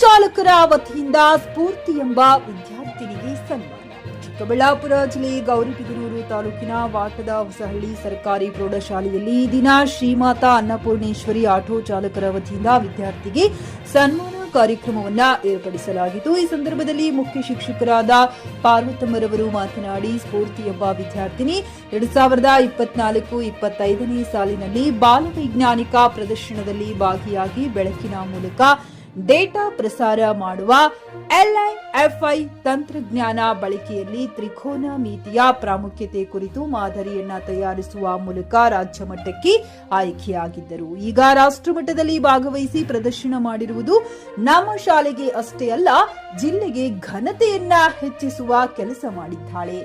ಚಾಲಕರ ವತಿಯಿಂದ ಸ್ಫೂರ್ತಿ ಎಂಬ ವಿದ್ಯಾರ್ಥಿನಿಗೆ ಸನ್ಮಾನ. ಚಿಕ್ಕಬಳ್ಳಾಪುರ ಜಿಲ್ಲೆ ಗೌರಿಬಿದನೂರು ತಾಲೂಕಿನ ವಾಟದ ಹೊಸಹಳ್ಳಿ ಸರ್ಕಾರಿ ಪ್ರೌಢಶಾಲೆಯಲ್ಲಿ ಈ ದಿನ ಶ್ರೀಮಾತಾ ಅನ್ನಪೂರ್ಣೇಶ್ವರಿ ಆಟೋ ಚಾಲಕರ ವತಿಯಿಂದ ವಿದ್ಯಾರ್ಥಿಗೆ ಸನ್ಮಾನ ಕಾರ್ಯಕ್ರಮವನ್ನು ಏರ್ಪಡಿಸಲಾಗಿತ್ತು. ಈ ಸಂದರ್ಭದಲ್ಲಿ ಮುಖ್ಯ ಶಿಕ್ಷಕರಾದ ಪಾರ್ವತಮ್ಮರವರು ಮಾತನಾಡಿ, ಸ್ಫೂರ್ತಿ ಎಂಬ ವಿದ್ಯಾರ್ಥಿನಿ 2024-25ನೇ ಸಾಲಿನಲ್ಲಿ ಬಾಲವೈಜ್ಞಾನಿಕ ಪ್ರದರ್ಶನದಲ್ಲಿ ಭಾಗಿಯಾಗಿ ಬೆಳಕಿನ ಮೂಲಕ ಡೇಟಾ ಪ್ರಸಾರ ಮಾಡುವ LIFI ತಂತ್ರಜ್ಞಾನ ಬಳಕೆಯಲ್ಲಿ ತ್ರಿಕೋನಮಿತಿಯ ಪ್ರಾಮುಖ್ಯತೆ ಕುರಿತು ಮಾದರಿಯನ್ನ ತಯಾರಿಸುವ ಮೂಲಕ ರಾಜ್ಯ ಮಟ್ಟಕ್ಕೆ ಆಯ್ಕೆಯಾಗಿದ್ದರು. ಈಗ ರಾಷ್ಟ್ರಮಟ್ಟದಲ್ಲಿ ಭಾಗವಹಿಸಿ ಪ್ರದರ್ಶನ ಮಾಡಿರುವುದು ನಮ್ಮ ಶಾಲೆಗೆ ಅಷ್ಟೇ ಅಲ್ಲ, ಜಿಲ್ಲೆಗೆ ಘನತೆಯನ್ನ ಹೆಚ್ಚಿಸುವ ಕೆಲಸ ಮಾಡಿದ್ದಾಳೆ.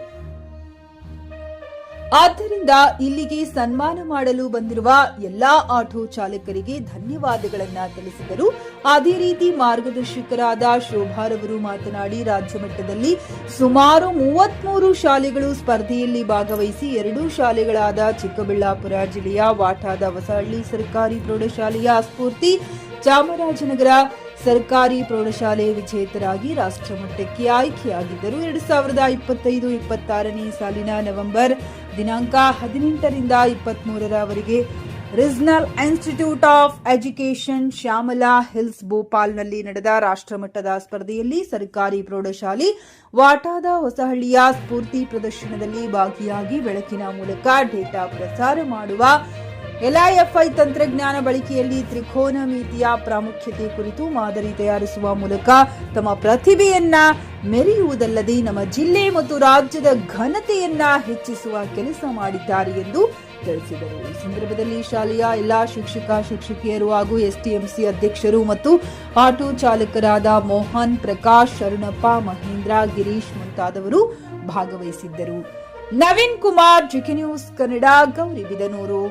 ಆದ್ದರಿಂದ ಇಲ್ಲಿಗೆ ಸನ್ಮಾನ ಮಾಡಲು ಬಂದಿರುವ ಎಲ್ಲಾ ಆಟೋ ಚಾಲಕರಿಗೆ ಧನ್ಯವಾದಗಳನ್ನ ತಿಳಿಸಿದರು. ಅದೇ ರೀತಿ ಮಾರ್ಗದರ್ಶಕರಾದ ಶೋಭಾರವರು ಮಾತನಾಡಿ, ರಾಜ್ಯ ಮಟ್ಟದಲ್ಲಿ ಸುಮಾರು 33 ಶಾಲೆಗಳು ಸ್ಪರ್ಧೆಯಲ್ಲಿ ಭಾಗವಹಿಸಿ 2 ಶಾಲೆಗಳಾದ ಚಿಕ್ಕಬಳ್ಳಾಪುರ ಜಿಲ್ಲೆಯ ವಾಟಾದ ಹೊಸಹಳ್ಳಿ ಸರ್ಕಾರಿ ಪ್ರೌಢಶಾಲೆಯ ಸ್ಫೂರ್ತಿ, ಚಾಮರಾಜನಗರ ಸರ್ಕಾರಿ ಪ್ರೌಢಶಾಲೆ ವಿಜೇತರಾಗಿ ರಾಷ್ಟ್ರಮಟ್ಟಕ್ಕೆ ಆಯ್ಕೆಯಾಗಿದ್ದರು. 2025-26ನೇ ಸಾಲಿನ ನವೆಂಬರ್ ದಿನಾಂಕ 18ರಿಂದ 23ರವರೆಗೆ regional institute of education Shyamala hills ಭೋಪಾಲ್ನಲ್ಲಿ ನಡೆದ ರಾಷ್ಟ್ರಮಟ್ಟದ ಸ್ಪರ್ಧೆಯಲ್ಲಿ ಸರ್ಕಾರಿ ಪ್ರೌಢಶಾಲೆ ವಾಟಾದ ಹೊಸಹಳ್ಳಿಯ ಸ್ಫೂರ್ತಿ ಪ್ರದರ್ಶನದಲ್ಲಿ ಭಾಗಿಯಾಗಿ ಬೆಳಕಿನ ಮೂಲಕ ಡೇಟಾ ಪ್ರಸಾರ ಮಾಡುವ LIFI ತಂತ್ರಜ್ಞಾನ ಬಳಕೆಯಲ್ಲಿ ತ್ರಿಕೋನಮಿತಿಯ ಪ್ರಾಮುಖ್ಯತೆ ಕುರಿತು ಮಾದರಿ ತಯಾರಿಸುವ ಮೂಲಕ ತಮ್ಮ ಪ್ರತಿಭೆಯನ್ನ ಮೆರೆಯುವುದಲ್ಲದೆ ನಮ್ಮ ಜಿಲ್ಲೆ ಮತ್ತು ರಾಜ್ಯದ ಘನತೆಯನ್ನ ಹೆಚ್ಚಿಸುವ ಕೆಲಸ ಮಾಡಿದ್ದಾರೆ ಎಂದು ತಿಳಿಸಿದರು. ಈ ಸಂದರ್ಭದಲ್ಲಿ ಶಾಲೆಯ ಎಲ್ಲಾ ಶಿಕ್ಷಕಿಯರು ಹಾಗೂ STMC ಅಧ್ಯಕ್ಷರು ಮತ್ತು ಆಟೋ ಚಾಲಕರಾದ ಮೋಹನ್, ಪ್ರಕಾಶ್, ಶರಣಪ್ಪ, ಮಹೇಂದ್ರ, ಗಿರೀಶ್ ಮುಂತಾದವರು ಭಾಗವಹಿಸಿದ್ದರು. Naveen Kumar, GK news Kannada, Gauribidanur.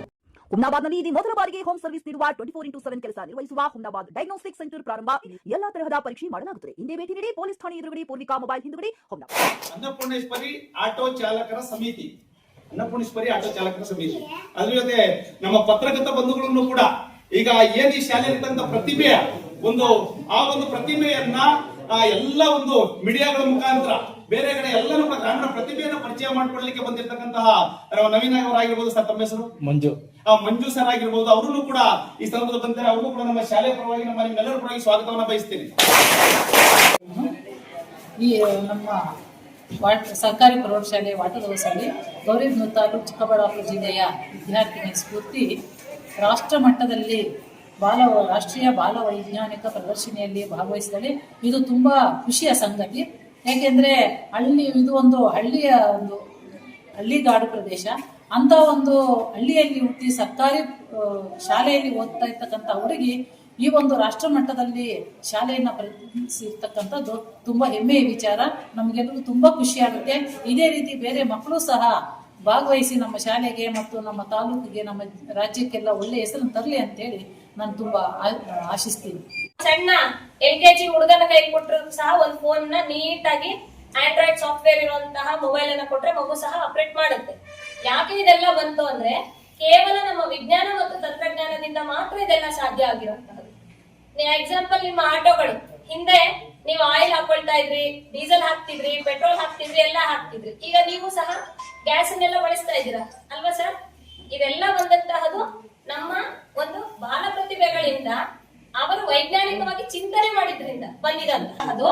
ಹುಮ್ನಾಬಾದ್ನಲ್ಲಿ ಇದು ಮೊದಲ ಬಾರಿಗೆ ಹೋಮ್ ಸರ್ವಿಸ್ ನೀಡುವ 24x7 ಕೆಲಸ ನಿರ್ವಹಿಸುವ ಹುಮ್ನಾಬಾದ್ ಡಯಾಗ್ನೋಸ್ಟಿಕ್ ಸೆಂಟರ್ ಪ್ರಾರಂಭ. ಎಲ್ಲಾ ತರಹದ ಪರೀಕ್ಷೆ ಮಾಡಲಾಗುತ್ತದೆ. ಹಿಂದೆ ಭೇಟಿ ನೀಡಿ. ಪೊಲೀಸ್ ಠಾಣೆ ಎದುರುಗಡೆ, ಪೂರ್ವಿಕಾ ಮೊಬೈಲ್ ಹಿಂದುಗಡೆ, ಹುಮ್ನಾಬಾದ್. ಅನ್ನಪೂರ್ಣೇಶ್ವರಿ ಆಟೋ ಚಾಲಕರ ಸಮಿತಿ, ಅನ್ನಪೂರ್ಣೇಶ್ವರಿ ಆಟೋ ಚಾಲಕರ ಸಮಿತಿ, ಅದ್ರ ಜೊತೆ ನಮ್ಮ ಪತ್ರಕರ್ತ ಬಂಧುಗಳನ್ನು ಕೂಡ ಈಗ ಏನ್ ಈ ಶಾಲೆಯಲ್ಲಿರ್ತಕ್ಕಂಥ ಪ್ರತಿಭೆಯ ಒಂದು ಪ್ರತಿಭೆಯನ್ನ ಎಲ್ಲ ಒಂದು ಮೀಡಿಯಾಗಳ ಮುಖಾಂತರ ಬೇರೆ ಕಡೆ ಎಲ್ಲರೂ ಕೂಡ ಗ್ರಾಮೀಣ ಪ್ರತಿಭೆಯನ್ನು ಪರಿಚಯ ಮಾಡಿಕೊಳ್ಳಲಿಕ್ಕೆ ಬಂದಿರತಕ್ಕಂತಹ ನವೀನ್ ಅವರಾಗಿರ್ಬೋದು. ಸರ್, ತಮ್ಮ ಹೆಸರು? ಮಂಜು ಸರ್ ಆಗಿರ್ಬೋದು. ಅವರನ್ನು ಕೂಡ ಈ ಸಂದರ್ಭದಲ್ಲಿ ಬಂದಿದ್ದಾರೆ. ಅವ್ರಿಗೂ ಕೂಡ ನಮ್ಮ ಶಾಲೆಯ ಪರವಾಗಿ, ನಮ್ಮ ನಿಮ್ಮೆಲ್ಲರ ಪರವಾಗಿ ಸ್ವಾಗತವನ್ನ ಬಯಸ್ತೇನೆ. ಈ ನಮ್ಮ ಸರ್ಕಾರಿ ಪ್ರೌಢಶಾಲೆ ವಾಟದ ಹೊಸಹಳ್ಳಿ ಗೌರಿಬಿದನೂರು ತಾಲೂಕು ಚಿಕ್ಕಬಳ್ಳಾಪುರ ಜಿಲ್ಲೆಯ ವಿದ್ಯಾರ್ಥಿನಿ ಸ್ಫೂರ್ತಿ ರಾಷ್ಟ್ರ ಮಟ್ಟದಲ್ಲಿ ರಾಷ್ಟ್ರೀಯ ಬಾಲವೈಜ್ಞಾನಿಕ ಪ್ರದರ್ಶನಿಯಲ್ಲಿ ಭಾಗವಹಿಸಿದರೆ ಇದು ತುಂಬಾ ಖುಷಿಯ ಸಂಗತಿ. ಯಾಕೆಂದ್ರೆ ಇದು ಒಂದು ಹಳ್ಳಿಗಾಡು ಪ್ರದೇಶ. ಅಂತ ಒಂದು ಹಳ್ಳಿಯಲ್ಲಿ ಹುಟ್ಟಿ ಸರ್ಕಾರಿ ಶಾಲೆಯಲ್ಲಿ ಓದ್ತಾ ಇರ್ತಕ್ಕಂಥ ಹುಡುಗಿ ಈ ಒಂದು ರಾಷ್ಟ್ರ ಮಟ್ಟದಲ್ಲಿ ಶಾಲೆಯನ್ನ ಪ್ರತಿನಿಧಿಸಿರ್ತಕ್ಕಂಥದ್ದು ತುಂಬಾ ಹೆಮ್ಮೆಯ ವಿಚಾರ. ನಮಗೆಲ್ಲರೂ ತುಂಬಾ ಖುಷಿ ಆಗುತ್ತೆ. ಇದೇ ರೀತಿ ಬೇರೆ ಮಕ್ಕಳು ಸಹ ಭಾಗವಹಿಸಿ ನಮ್ಮ ಶಾಲೆಗೆ ಮತ್ತು ನಮ್ಮ ತಾಲೂಕಿಗೆ, ನಮ್ಮ ರಾಜ್ಯಕ್ಕೆಲ್ಲ ಒಳ್ಳೆ ಹೆಸರನ್ನು ತರಲಿ ಅಂತೇಳಿ ನಾನು ತುಂಬಾ ಆಶಿಸ್ತೀನಿ. ಸಣ್ಣ LKG ಹುಡುಗನ ಕೈ ಕೊಟ್ಟರು ಸಹ ಒಂದು ಫೋನ್ ನ ನೀಟಾಗಿ ಆಂಡ್ರಾಯ್ಡ್ ಸಾಫ್ಟ್ವೇರ್ ಇರುವಂತಹ ಮೊಬೈಲ್ ಅನ್ನ ಕೊಟ್ರೆ ಮಗು ಸಹ ಆಪರೇಟ್ ಮಾಡುತ್ತೆ. ಯಾಕೆ ಇದೆಲ್ಲ ಬಂತು ಅಂದ್ರೆ ಕೇವಲ ನಮ್ಮ ವಿಜ್ಞಾನ ಮತ್ತು ತಂತ್ರಜ್ಞಾನದಿಂದ ಮಾತ್ರ ಇದೆಲ್ಲ ಸಾಧ್ಯ ಆಗಿರುವಂತಹದ್ದು. ಎಕ್ಸಾಂಪಲ್, ನಿಮ್ಮ ಆಟೋಗಳು ಹಿಂದೆ ನೀವು ಆಯಿಲ್ ಹಾಕೊಳ್ತಾ ಇದ್ರಿ, ಡೀಸೆಲ್ ಹಾಕ್ತಿದ್ರಿ, ಪೆಟ್ರೋಲ್ ಹಾಕ್ತಿದ್ರಿ, ಎಲ್ಲ ಹಾಕ್ತಿದ್ರಿ. ಈಗ ನೀವು ಸಹ ಗ್ಯಾಸ್ ಅನ್ನೆಲ್ಲ ಬಳಸ್ತಾ ಇದ್ದೀರಾ ಅಲ್ವಾ ಸರ್? ಇದೆಲ್ಲ ಬಂದಂತಹದ್ದು ನಮ್ಮ ಒಂದು ಬಾಲ ಪ್ರತಿಭೆಗಳಿಂದ, ಅವರು ವೈಜ್ಞಾನಿಕವಾಗಿ ಚಿಂತನೆ ಮಾಡಿದ್ರಿಂದ ಬಂದಿದಂತಹದ್ದು,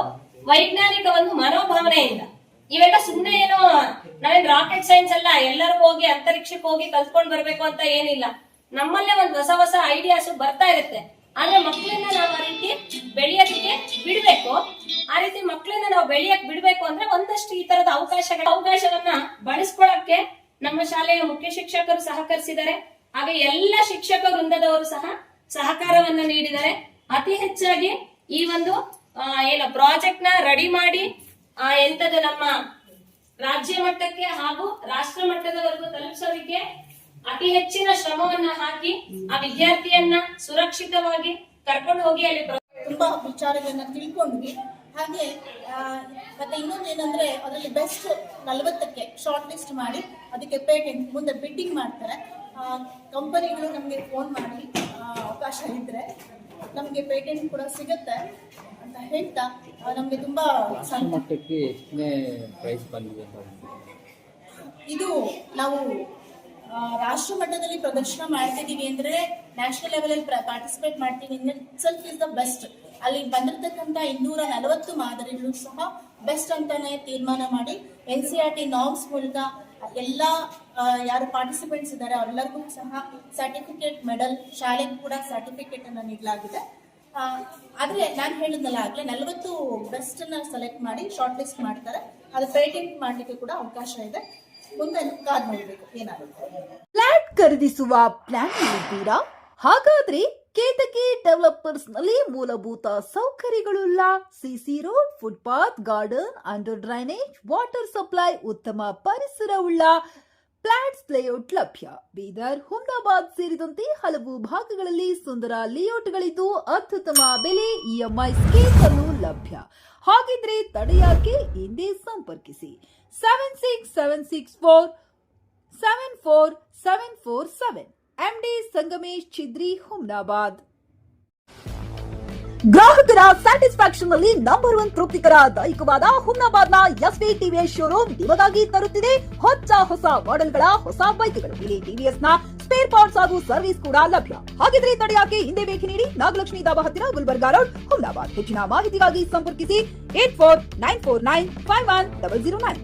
ವೈಜ್ಞಾನಿಕ ಒಂದು ಮನೋಭಾವನೆಯಿಂದ. ಇವೆಲ್ಲ ಸುಮ್ಮನೆ ಏನೋ ನಾವೇನ್ ರಾಕೆಟ್ ಸೈನ್ಸ್ ಅಲ್ಲ, ಎಲ್ಲರೂ ಹೋಗಿ ಅಂತರಿಕ್ಷಕ್ಕೆ ಹೋಗಿ ಕಲ್ತ್ಕೊಂಡ್ ಬರ್ಬೇಕು ಅಂತ ಏನಿಲ್ಲ. ನಮ್ಮಲ್ಲೇ ಒಂದು ಹೊಸ ಐಡಿಯಾಸ್ ಬರ್ತಾ ಇರುತ್ತೆ. ಆದ್ರೆ ಮಕ್ಕಳನ್ನ ನಾವು ಆ ರೀತಿ ಬೆಳೆಯೋದಕ್ಕೆ ಬಿಡ್ಬೇಕು. ಆ ರೀತಿ ಮಕ್ಕಳನ್ನ ನಾವು ಬೆಳೆಯಕ್ ಬಿಡ್ಬೇಕು ಅಂದ್ರೆ ಒಂದಷ್ಟು ಈ ತರದ ಅವಕಾಶವನ್ನ ಬಳಸ್ಕೊಳಕ್ಕೆ ನಮ್ಮ ಶಾಲೆಯ ಮುಖ್ಯ ಶಿಕ್ಷಕರು ಸಹಕರಿಸಿದ್ದಾರೆ. ಹಾಗೆ ಎಲ್ಲ ಶಿಕ್ಷಕ ವೃಂದದವರು ಸಹ ಸಹಕಾರವನ್ನ ನೀಡಿದ್ದಾರೆ. ಅತಿ ಹೆಚ್ಚಾಗಿ ಈ ಒಂದು ಪ್ರಾಜೆಕ್ಟ್ ನ ರೆಡಿ ಮಾಡಿ ಎಂತದ್ದು ನಮ್ಮ ರಾಜ್ಯ ಮಟ್ಟಕ್ಕೆ ಹಾಗೂ ರಾಷ್ಟ್ರ ಮಟ್ಟದವರೆಗೂ ತಲುಪಿಸೋದಕ್ಕೆ ಅತಿ ಹೆಚ್ಚಿನ ಶ್ರಮವನ್ನ ಹಾಕಿ ಆ ವಿದ್ಯಾರ್ಥಿಯನ್ನ ಸುರಕ್ಷಿತವಾಗಿ ಕರ್ಕೊಂಡು ಹೋಗಿ ಅಲ್ಲಿ ತುಂಬಾ ವಿಚಾರಗಳನ್ನ ತಿಳ್ಕೊಂಡ್ವಿ. ಹಾಗೆ ಮತ್ತೆ ಇನ್ನೊಂದು ಏನಂದ್ರೆ ಅದರಲ್ಲಿ ಬೆಸ್ಟ್ 40ಕ್ಕೆ ಶಾರ್ಟ್ ಲಿಸ್ಟ್ ಮಾಡಿ ಅದಕ್ಕೆ ಪೇಟೆಂಟ್ ಮುಂದೆ ಬಿಡ್ಡಿಂಗ್ ಮಾಡ್ತಾರೆ. ಕಂಪನಿಗಳು ನಮಗೆ ಫೋನ್ ಮಾಡಿ ಅವಕಾಶ ಇದ್ರೆ ನಮಗೆ ಪೇಟೆಂಟ್ ಕೂಡ ಸಿಗುತ್ತೆ ಅಂತ ಹೇಳ್ತಾ ನಮಗೆ ತುಂಬಾ ಮಟ್ಟಕ್ಕೆ ಎಷ್ಟನೇ ಪ್ರೈಸ್ ಬಂದಿದೆ ಅಂತ ಇದು ನಾವು ರಾಷ್ಟ್ರ ಮಟ್ಟದಲ್ಲಿ ಪ್ರದರ್ಶನ ಮಾಡ್ತಿದೀವಿ ಅಂದ್ರೆ ನ್ಯಾಷನಲ್ ಲೆವೆಲ್ ಅಲ್ಲಿ ಪಾರ್ಟಿಸಿಪೇಟ್ ಮಾಡ್ತೀವಿ ಸೆಲ್ಫ್ ಇಸ್ ದ ಬೆಸ್ಟ್. ಅಲ್ಲಿ ಬಂದಿರತಕ್ಕಂತ 240 ಮಾದರಿಗಳು ಸಹ ಬೆಸ್ಟ್ ಅಂತಾನೆ ತೀರ್ಮಾನ ಮಾಡಿ NCERT ನಾರ್ಮ್ಸ್ ಮೂಲಕ ಎಲ್ಲ ಯಾರು ಪಾರ್ಟಿಸಿಪೆಂಟ್ಸ್ ಇದ್ದಾರೆ ಅವರೆಲ್ಲರಿಗೂ ಸಹ ಸರ್ಟಿಫಿಕೇಟ್, ಮೆಡಲ್, ಶಾಲೆಗೂ ಕೂಡ ಸರ್ಟಿಫಿಕೇಟ್ ಅನ್ನು ನೀಡಲಾಗಿದೆ. ಆದ್ರೆ ನಾನು ಹೇಳಿದ್ನಲ್ಲ ಆಗ್ಲೇ 40 ಬೆಸ್ಟ್ ಅನ್ನ ಸೆಲೆಕ್ಟ್ ಮಾಡಿ ಶಾರ್ಟ್ ಲಿಸ್ಟ್ ಮಾಡ್ತಾರೆ. ಅದು ಪೇಟೆಂಟ್ ಮಾಡ್ಲಿಕ್ಕೆ ಕೂಡ ಅವಕಾಶ ಇದೆ. ಮುಂದೆ ಕಾದ್ ನೋಡ್ಬೇಕು ಏನಾಗುತ್ತೆ. ಫ್ಲಾಟ್ ಖರೀದಿಸುವ ಪ್ಲಾನ್ ಇದ್ದೀರಾ? ಹಾಗಾದ್ರೆ ಕೇತಕಿ ಡೆವಲಪರ್ಸ್ ನಲ್ಲಿ ಮೂಲಭೂತ ಸೌಕರ್ಯಗಳುಳ್ಳ CC road, footpath, garden, under drainage, water supply, ಉತ್ತಮ ಪರಿಸರವುಳ್ಳ ಫ್ಲಾಟ್ಸ್ ಲೇಔಟ್ ಲಭ್ಯ. ಬೀದರ್, ಹುಮ್ನಾಬಾದ್ ಸೇರಿದಂತೆ ಹಲವು ಭಾಗಗಳಲ್ಲಿ ಸುಂದರ ಲೇಔಟ್ಗಳಿದ್ದು ಅತ್ಯುತ್ತಮ ಬೆಲೆ, EMI ಸ್ಕೀಮ್ ಅನ್ನು ಲಭ್ಯ. ಹಾಗಿದ್ರೆ ತಡೆಯಾಕೆ? ಹಿಂದೆ ಸಂಪರ್ಕಿಸಿ 7676474747 MD ಸಂಗಮೇಶ್ ಚಿದ್ರಿ, ಹುಮ್ನಾಬಾದ್. ಗ್ರಾಹಕರ ಸ್ಯಾಟಿಸ್ಫ್ಯಾಕ್ಷನ್ ನಲ್ಲಿ ನಂಬರ್ 1 ತೃಪ್ತಿಕರ ದೈಹಿಕವಾದ ಹುಮ್ನಾಬಾದ್ನ SV TVS ಶೋರೂಮ್ ನಿಮಗಾಗಿ ತರುತ್ತಿದೆ ಹೊಸ ಮಾಡೆಲ್ಗಳ ಹೊಸ ಬೈಕ್ಗಳು. ಇಲ್ಲಿ TVS ನ ಸ್ಪೇರ್ ಪಾರ್ಟ್ಸ್ ಹಾಗೂ ಸರ್ವಿಸ್ ಕೂಡ ಲಭ್ಯ. ಹಾಗಿದ್ರೆ ತಡೆಯಾಕೆ? ಹಿಂದೆ ಭೇಟಿ ನೀಡಿ ನಾಗಲಕ್ಷ್ಮಿ ದಾಬಾ ಹತ್ತಿರ, ಗುಲ್ಬರ್ಗಾ ರೋಡ್, ಹುಮ್ನಾಬಾದ್. ಹೆಚ್ಚಿನ ಮಾಹಿತಿಗಾಗಿ ಸಂಪರ್ಕಿಸಿ 8494951009.